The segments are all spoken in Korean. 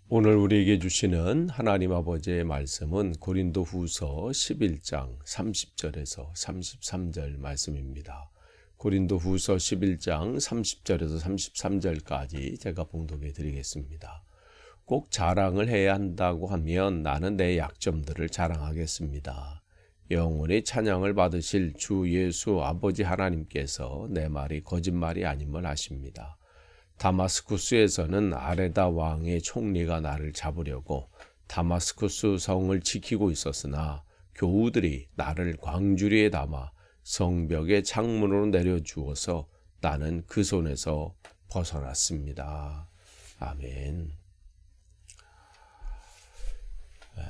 오늘 우리에게 주시는 하나님 아버지의 말씀은 고린도후서 11장 30절에서 33절 말씀입니다. 고린도후서 11장 30절에서 33절까지 제가 봉독해 드리겠습니다. 꼭 자랑을 해야 한다고 하면 나는 내 약점들을 자랑하겠습니다. 영원히 찬양을 받으실 주 예수 아버지 하나님께서 내 말이 거짓말이 아님을 아십니다. 다마스쿠스에서는 아레다 왕의 총리가 나를 잡으려고 다마스쿠스 성을 지키고 있었으나 교우들이 나를 광주리에 담아 성벽의 창문으로 내려주어서 나는 그 손에서 벗어났습니다. 아멘.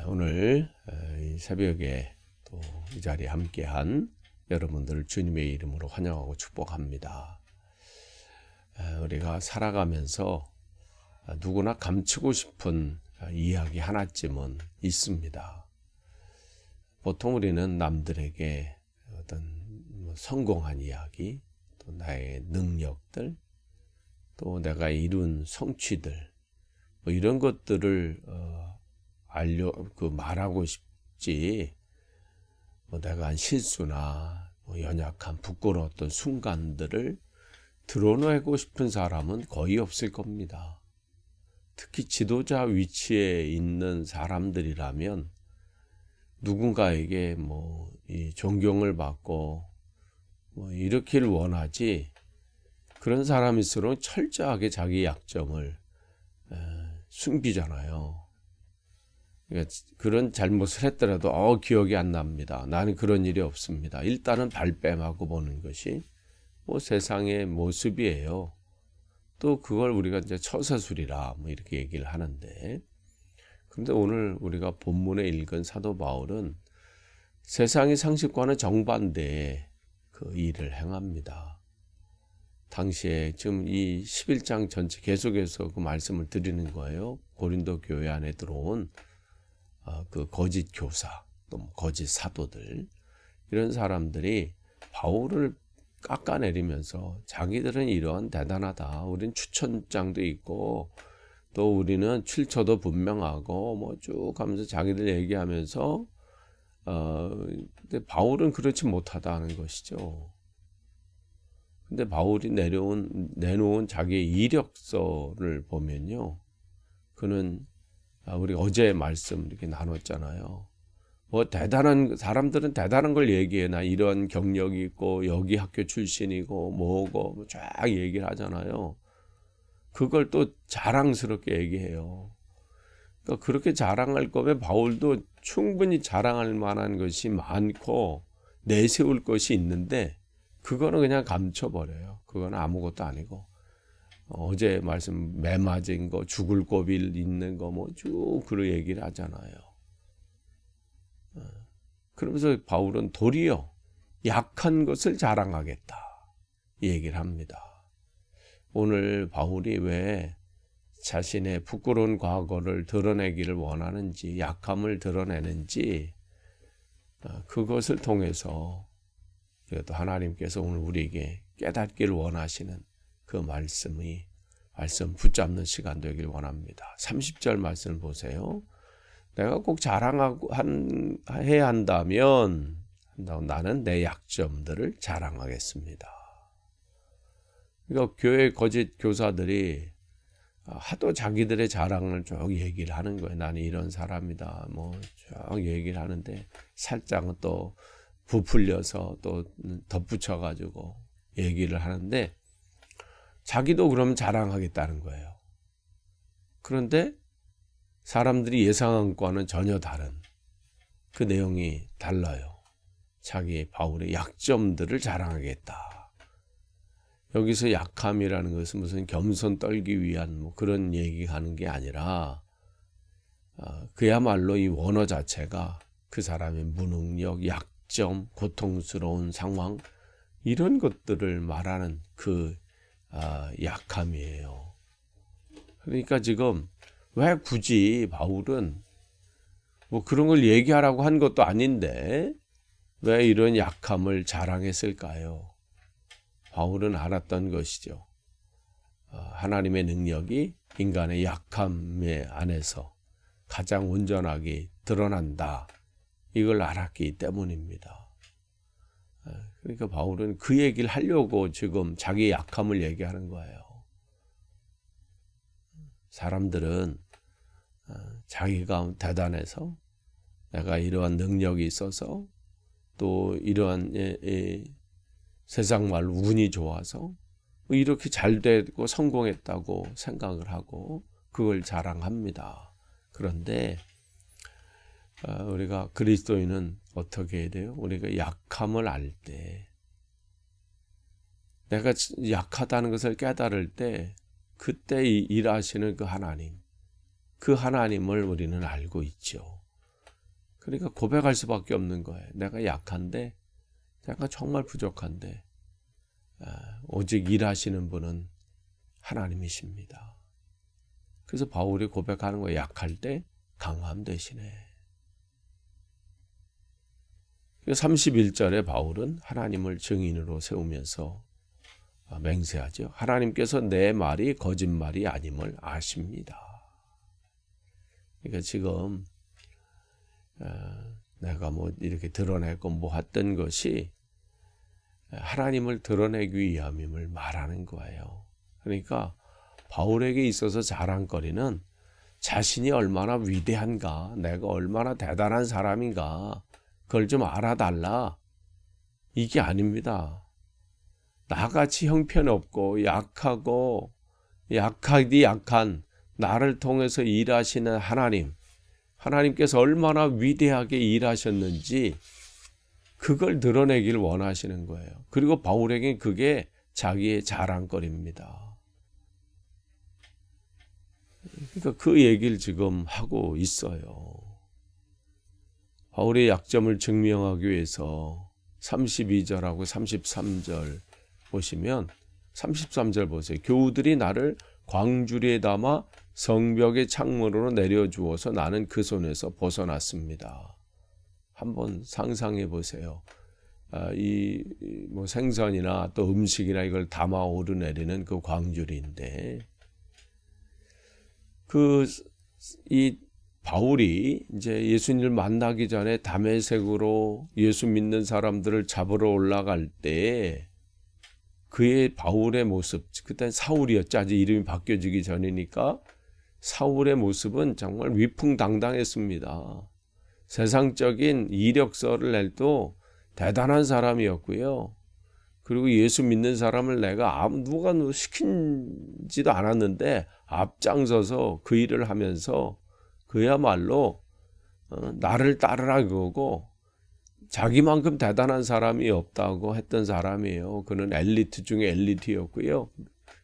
오늘 이 새벽에 또 이 자리에 함께한 여러분들을 주님의 이름으로 환영하고 축복합니다. 우리가 살아가면서 누구나 감추고 싶은 이야기 하나쯤은 있습니다. 보통 우리는 남들에게 어떤 성공한 이야기, 또 나의 능력들, 또 내가 이룬 성취들, 뭐 이런 것들을 말하고 싶지, 뭐 내가 한 실수나 뭐 연약한 부끄러웠던 순간들을 드러내고 싶은 사람은 거의 없을 겁니다. 특히 지도자 위치에 있는 사람들이라면 누군가에게 이 존경을 받고 이렇기를 원하지, 그런 사람일수록 철저하게 자기 약점을 숨기잖아요. 그러니까 그런 잘못을 했더라도 기억이 안 납니다. 나는 그런 일이 없습니다. 일단은 발뺌하고 보는 것이 세상의 모습이에요. 또 그걸 우리가 이제 처세술이라 이렇게 얘기를 하는데, 그런데 오늘 우리가 본문에 읽은 사도 바울은 세상의 상식과는 정반대의 그 일을 행합니다. 당시에 지금 이 11장 전체 계속해서 그 말씀을 드리는 거예요. 고린도 교회 안에 들어온 그 거짓 교사, 또 거짓 사도들, 이런 사람들이 바울을 깎아내리면서 자기들은 이런 대단하다, 우린 추천장도 있고 또 우리는 출처도 분명하고 쭉 하면서 자기들 얘기하면서 근데 바울은 그렇지 못하다는 것이죠. 근데 바울이 내놓은 자기의 이력서를 보면요, 그는 우리 어제 말씀 이렇게 나눴잖아요. 대단한 사람들은 대단한 걸 얘기해. 나 이런 경력이 있고 여기 학교 출신이고 뭐고 쫙 얘기를 하잖아요. 그걸 또 자랑스럽게 얘기해요. 그러니까 그렇게 자랑할 거면 바울도 충분히 자랑할 만한 것이 많고 내세울 것이 있는데 그거는 그냥 감춰버려요. 그거는 아무것도 아니고, 어제 말씀 매 맞은 거, 죽을 고비 있는 거 쭉 그런 얘기를 하잖아요. 그러면서 바울은 도리어 약한 것을 자랑하겠다, 이 얘기를 합니다. 오늘 바울이 왜 자신의 부끄러운 과거를 드러내기를 원하는지, 약함을 드러내는지, 그것을 통해서 그래도 하나님께서 오늘 우리에게 깨닫기를 원하시는 그 말씀 붙잡는 시간 되길 원합니다. 30절 말씀을 보세요. 내가 꼭 자랑해야 한다면 나는 내 약점들을 자랑하겠습니다. 그러니까 교회 거짓 교사들이 하도 자기들의 자랑을 쭉 얘기를 하는 거예요. 나는 이런 사람이다, 쭉 얘기를 하는데 살짝은 또 부풀려서 또 덧붙여가지고 얘기를 하는데, 자기도 그럼 자랑하겠다는 거예요. 그런데 사람들이 예상한 것과는 전혀 다른 그 내용이 달라요. 자기 바울의 약점들을 자랑하겠다. 여기서 약함이라는 것은 무슨 겸손 떨기 위한 그런 얘기하는 게 아니라, 그야말로 이 원어 자체가 그 사람의 무능력, 약점, 고통스러운 상황, 이런 것들을 말하는 그 약함이에요. 그러니까 지금 왜 굳이 바울은 그런 걸 얘기하라고 한 것도 아닌데 왜 이런 약함을 자랑했을까요? 바울은 알았던 것이죠. 하나님의 능력이 인간의 약함의 안에서 가장 온전하게 드러난다. 이걸 알았기 때문입니다. 그러니까 바울은 그 얘기를 하려고 지금 자기 약함을 얘기하는 거예요. 사람들은 자기가 대단해서 내가 이러한 능력이 있어서 또 이러한 세상 말로 운이 좋아서 이렇게 잘 되고 성공했다고 생각을 하고 그걸 자랑합니다. 그런데 우리가 그리스도인은 어떻게 해야 돼요? 우리가 약함을 알 때, 내가 약하다는 것을 깨달을 때 그때 일하시는 그 하나님을 우리는 알고 있죠. 그러니까 고백할 수밖에 없는 거예요. 내가 약한데, 내가 정말 부족한데 오직 일하시는 분은 하나님이십니다. 그래서 바울이 고백하는 거예요. 약할 때 강함 되시네. 31절에 바울은 하나님을 증인으로 세우면서 맹세하죠. 하나님께서 내 말이 거짓말이 아님을 아십니다. 그러니까 지금 내가 뭐 이렇게 드러내고 뭐 했던 것이 하나님을 드러내기 위함임을 말하는 거예요. 그러니까 바울에게 있어서 자랑거리는 자신이 얼마나 위대한가, 내가 얼마나 대단한 사람인가, 그걸 좀 알아달라. 이게 아닙니다. 나같이 형편없고 약하고 약하디 약한 나를 통해서 일하시는 하나님께서 얼마나 위대하게 일하셨는지 그걸 드러내길 원하시는 거예요. 그리고 바울에겐 그게 자기의 자랑거리입니다. 그러니까 그 얘기를 지금 하고 있어요. 바울의 약점을 증명하기 위해서 32절하고 33절 보시면 33절 보세요. 교우들이 나를 광주리에 담아 성벽의 창문으로 내려주어서 나는 그 손에서 벗어났습니다. 한번 상상해 보세요. 뭐 생선이나 또 음식이나 이걸 담아 오르내리는 그 광주리인데, 이 바울이 이제 예수님을 만나기 전에 다메섹으로 예수 믿는 사람들을 잡으러 올라갈 때 그의 바울의 모습, 그때 사울이었죠. 아직 이름이 바뀌어지기 전이니까 사울의 모습은 정말 위풍당당했습니다. 세상적인 이력서를 낼도 대단한 사람이었고요. 그리고 예수 믿는 사람을 내가 누가 시킨지도 않았는데 앞장서서 그 일을 하면서 그야말로 나를 따르라 그거고 자기만큼 대단한 사람이 없다고 했던 사람이에요. 그는 엘리트 중에 엘리트였고요.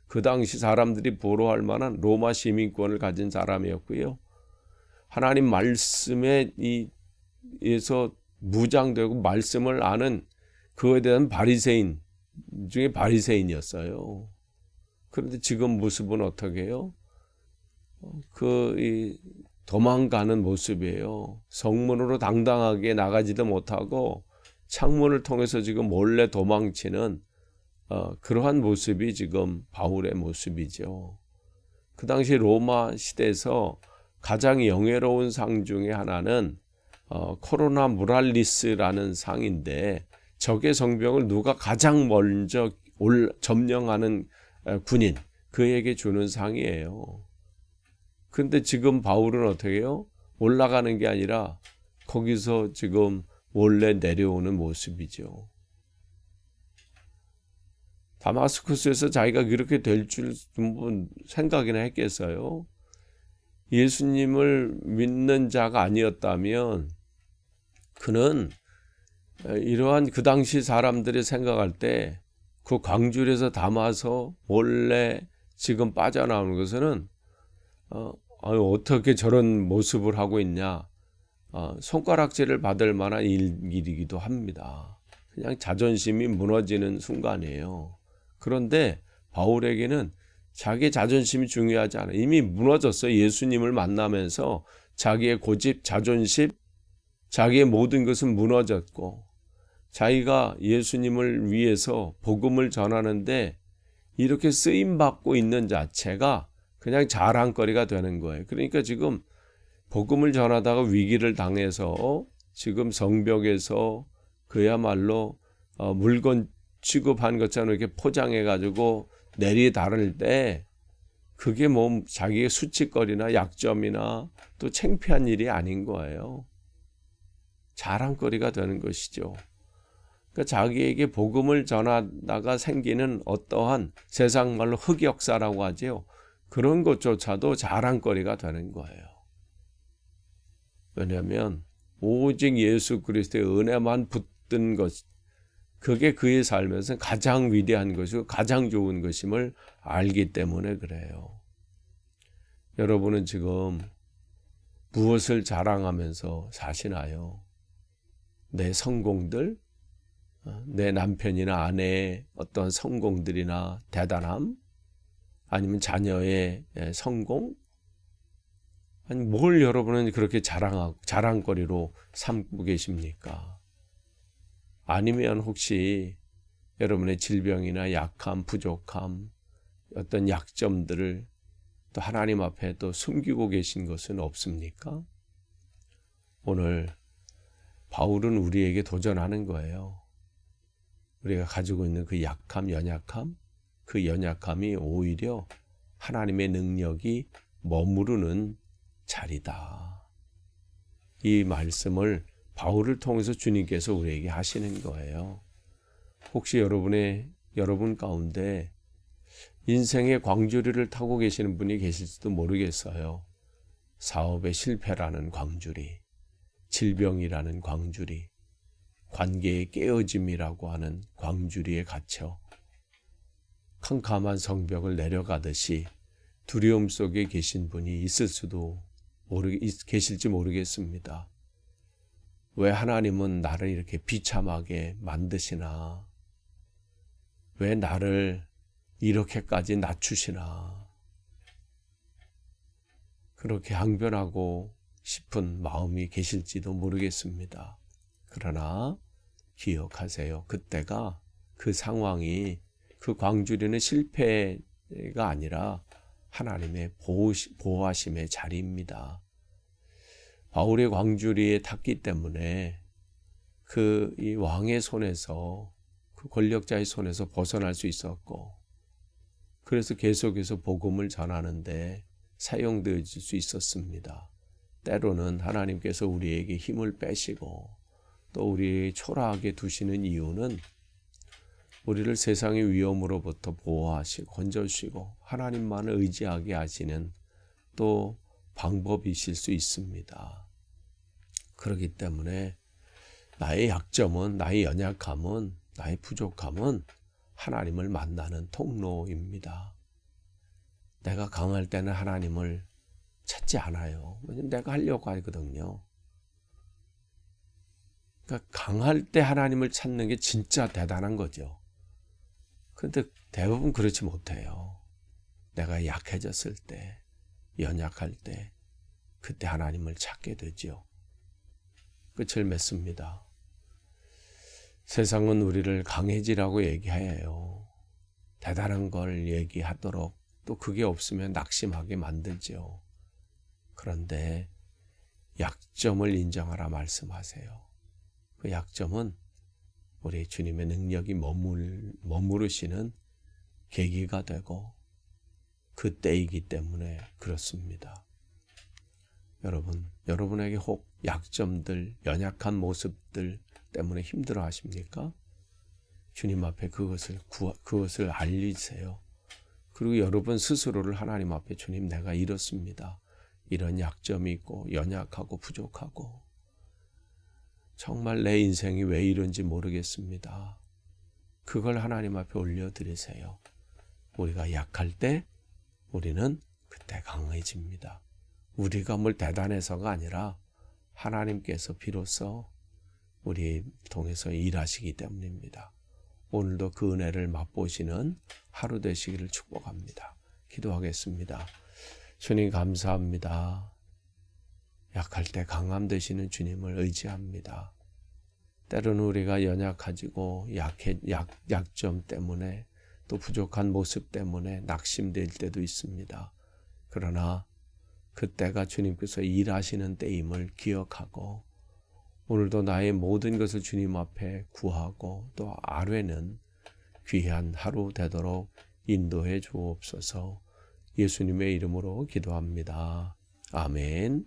그 당시 사람들이 보러할 만한 로마 시민권을 가진 사람이었고요. 하나님 말씀에 의해서 무장되고 말씀을 아는 그거에 대한 바리새인 중에 바리새인이었어요. 그런데 지금 모습은 어떻게 해요? 도망가는 모습이에요. 성문으로 당당하게 나가지도 못하고 창문을 통해서 지금 몰래 도망치는 그러한 모습이 지금 바울의 모습이죠. 그 당시 로마 시대에서 가장 영예로운 상 중에 하나는 코로나 무랄리스라는 상인데 적의 성벽을 누가 가장 먼저 점령하는 군인, 그에게 주는 상이에요. 근데 지금 바울은 어떻게 해요? 올라가는 게 아니라 거기서 지금 몰래 내려오는 모습이죠. 다마스쿠스에서 자기가 그렇게 될 줄 생각이나 했겠어요? 예수님을 믿는 자가 아니었다면 그는 이러한 그 당시 사람들이 생각할 때 그 광주리에서 담아서 몰래 지금 빠져나오는 것은 어떻게 저런 모습을 하고 있냐, 손가락질을 받을 만한 일이기도 합니다. 그냥 자존심이 무너지는 순간이에요. 그런데 바울에게는 자기 자존심이 중요하지 않아요. 이미 무너졌어요. 예수님을 만나면서 자기의 고집, 자존심, 자기의 모든 것은 무너졌고 자기가 예수님을 위해서 복음을 전하는데 이렇게 쓰임받고 있는 자체가 그냥 자랑거리가 되는 거예요. 그러니까 지금 복음을 전하다가 위기를 당해서 지금 성벽에서 그야말로 물건 취급한 것처럼 이렇게 포장해가지고 내리다를 때 그게 뭐 자기의 수치거리나 약점이나 또 창피한 일이 아닌 거예요. 자랑거리가 되는 것이죠. 그러니까 자기에게 복음을 전하다가 생기는 어떠한 세상 말로 흑역사라고 하죠. 그런 것조차도 자랑거리가 되는 거예요. 왜냐하면 오직 예수 그리스도의 은혜만 붙든 것, 그게 그의 삶에서 가장 위대한 것이고 가장 좋은 것임을 알기 때문에 그래요. 여러분은 지금 무엇을 자랑하면서 사시나요? 내 성공들, 내 남편이나 아내의 어떤 성공들이나 대단함, 아니면 자녀의 성공, 아니 뭘 여러분은 그렇게 자랑거리로 삼고 계십니까? 아니면 혹시 여러분의 질병이나 약함, 부족함, 어떤 약점들을 또 하나님 앞에 또 숨기고 계신 것은 없습니까? 오늘 바울은 우리에게 도전하는 거예요. 우리가 가지고 있는 그 약함, 연약함, 그 연약함이 오히려 하나님의 능력이 머무르는 자리다. 이 말씀을 바울을 통해서 주님께서 우리에게 하시는 거예요. 혹시 여러분 가운데 인생의 광주리를 타고 계시는 분이 계실지도 모르겠어요. 사업의 실패라는 광주리, 질병이라는 광주리, 관계의 깨어짐이라고 하는 광주리에 갇혀 캄캄한 성벽을 내려가듯이 두려움 속에 계신 분이 계실지 모르겠습니다. 왜 하나님은 나를 이렇게 비참하게 만드시나? 왜 나를 이렇게까지 낮추시나? 그렇게 항변하고 싶은 마음이 계실지도 모르겠습니다. 그러나 기억하세요. 그때가, 그 상황이, 그 광주리는 실패가 아니라 하나님의 보호하심의 자리입니다. 바울의 광주리에 탔기 때문에 이 왕의 손에서, 그 권력자의 손에서 벗어날 수 있었고, 그래서 계속해서 복음을 전하는데 사용되어질 수 있었습니다. 때로는 하나님께서 우리에게 힘을 빼시고 또 우리 초라하게 두시는 이유는 우리를 세상의 위험으로부터 보호하시고 건져주시고 하나님만을 의지하게 하시는 또 방법이실 수 있습니다. 그렇기 때문에 나의 약점은, 나의 연약함은, 나의 부족함은 하나님을 만나는 통로입니다. 내가 강할 때는 하나님을 찾지 않아요. 왜냐면 내가 하려고 하거든요. 그러니까 강할 때 하나님을 찾는 게 진짜 대단한 거죠. 그런데 대부분 그렇지 못해요. 내가 약해졌을 때, 연약할 때, 그때 하나님을 찾게 되죠. 끝을 맺습니다. 세상은 우리를 강해지라고 얘기해요. 대단한 걸 얘기하도록, 또 그게 없으면 낙심하게 만들죠. 그런데 약점을 인정하라 말씀하세요. 그 약점은 우리 주님의 능력이 머무르시는 계기가 되고 그 때이기 때문에 그렇습니다. 여러분에게 혹 약점들, 연약한 모습들 때문에 힘들어 하십니까? 주님 앞에 그것을 알리세요. 그리고 여러분 스스로를 하나님 앞에, 주님, 내가 이렇습니다. 이런 약점이 있고 연약하고 부족하고 정말 내 인생이 왜 이런지 모르겠습니다. 그걸 하나님 앞에 올려드리세요. 우리가 약할 때 우리는 그때 강해집니다. 우리가 뭘 대단해서가 아니라 하나님께서 비로소 우리 통해서 일하시기 때문입니다. 오늘도 그 은혜를 맛보시는 하루 되시기를 축복합니다. 기도하겠습니다. 주님 감사합니다. 약할 때 강함 되시는 주님을 의지합니다. 때로는 우리가 연약해지고 약점 때문에 또 부족한 모습 때문에 낙심될 때도 있습니다. 그러나 그때가 주님께서 일하시는 때임을 기억하고 오늘도 나의 모든 것을 주님 앞에 구하고 또 아뢰는 귀한 하루 되도록 인도해 주옵소서. 예수님의 이름으로 기도합니다. 아멘.